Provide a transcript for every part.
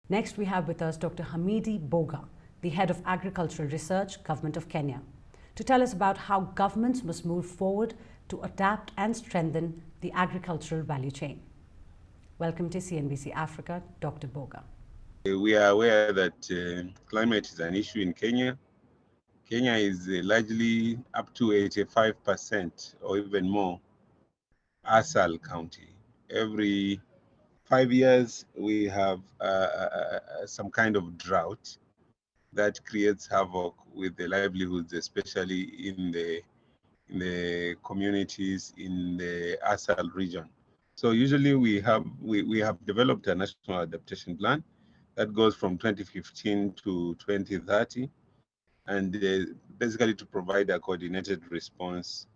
Next, we have with us Dr. Hamadi Boga, the Head of Agricultural Research, Government of Kenya, to tell us about how governments must move forward to adapt and strengthen the agricultural value chain. Welcome to CNBC Africa, Dr. Boga. We are aware that climate is an issue in Kenya. Kenya is largely up to 85% or even more ASAL county. Every 5 years, we have some kind of drought that creates havoc with the livelihoods, especially in the communities in the ASAL region. So usually we have developed a national adaptation plan that goes from 2015 to 2030, and basically to provide a coordinated response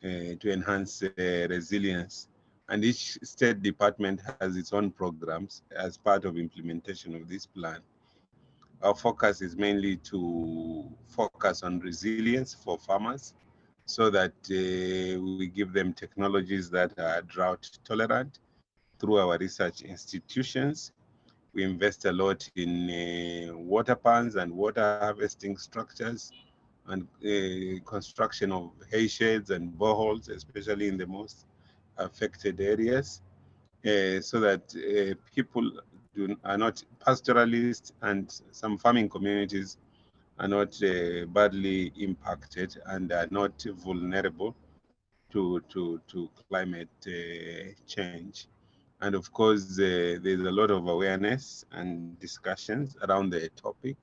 to enhance resilience. And each state department has its own programs as part of implementation of this plan. Our focus is mainly to focus on resilience for farmers so that we give them technologies that are drought tolerant through our research institutions. We invest a lot in water pans and water harvesting structures and construction of hay sheds and boreholes, especially in the most affected areas, so that people are not pastoralists and some farming communities are not badly impacted and are not vulnerable to climate change. And of course, there's a lot of awareness and discussions around the topic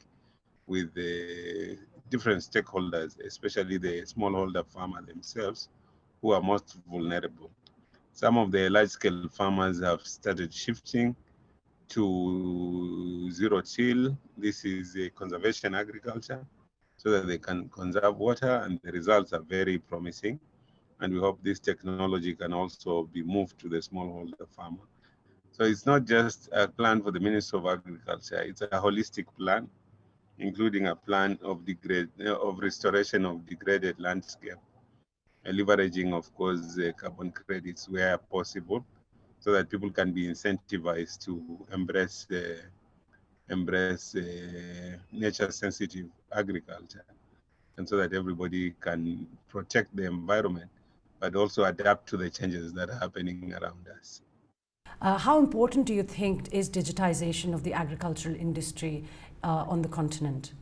with the different stakeholders, especially the smallholder farmer themselves, who are most vulnerable. Some of the large-scale farmers have started shifting to zero-till. This is a conservation agriculture, so that they can conserve water, and the results are very promising. And we hope this technology can also be moved to the smallholder farmer. So it's not just a plan for the Ministry of Agriculture, it's a holistic plan, including a plan of restoration of degraded landscape, leveraging, of course, carbon credits where possible, so that people can be incentivized to embrace nature-sensitive agriculture, and so that everybody can protect the environment, but also adapt to the changes that are happening around us. How important do you think is digitization of the agricultural industry on the continent,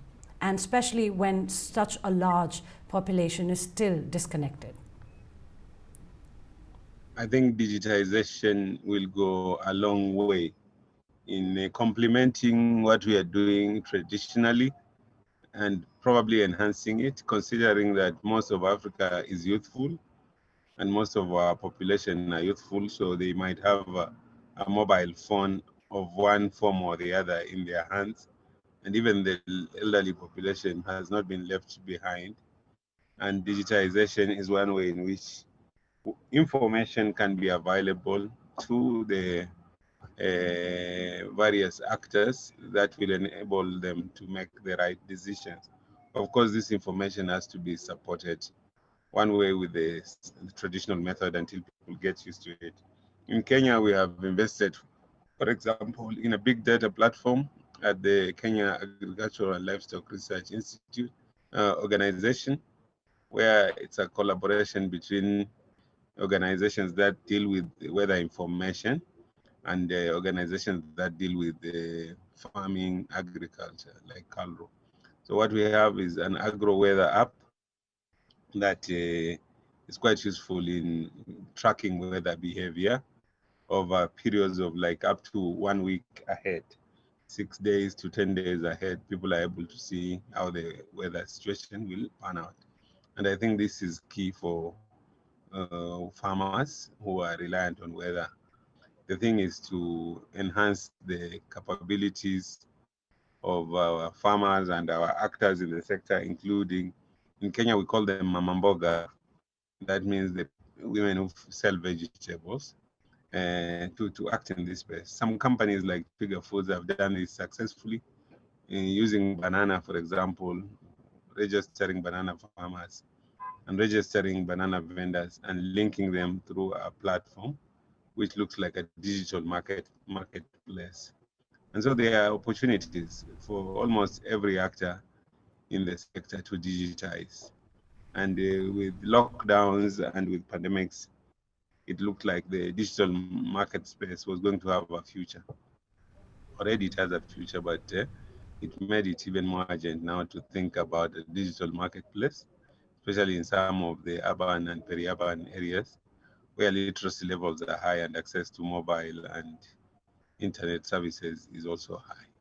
and especially when such a large population is still disconnected? I think digitization will go a long way in complementing what we are doing traditionally and probably enhancing it, considering that most of Africa is youthful and most of our population are youthful, so they might have a mobile phone of one form or the other in their hands. And even the elderly population has not been left behind. And digitization is one way in which information can be available to the various actors that will enable them to make the right decisions. Of course, this information has to be supported one way with the traditional method until people get used to it. In Kenya, we have invested, for example, in a big data platform at the Kenya Agricultural and Livestock Research Institute organization, where it's a collaboration between organizations that deal with weather information and organizations that deal with farming agriculture, like CALRO. So what we have is an agro-weather app that is quite useful in tracking weather behavior over periods of like up to 1 week ahead. 6 days to 10 days ahead, people are able to see how the weather situation will pan out. And I think this is key for farmers who are reliant on weather. The thing is to enhance the capabilities of our farmers and our actors in the sector, including, in Kenya, we call them Mama Mboga. That means the women who sell vegetables, to act in this space. Some companies like Twiga Foods have done this successfully, using banana, for example, registering banana farmers and registering banana vendors and linking them through a platform which looks like a digital marketplace. And so there are opportunities for almost every actor in the sector to digitize. And with lockdowns and with pandemics, it looked like the digital market space was going to have a future. Already it has a future, but it made it even more urgent now to think about the digital marketplace, especially in some of the urban and peri-urban areas where literacy levels are high and access to mobile and internet services is also high.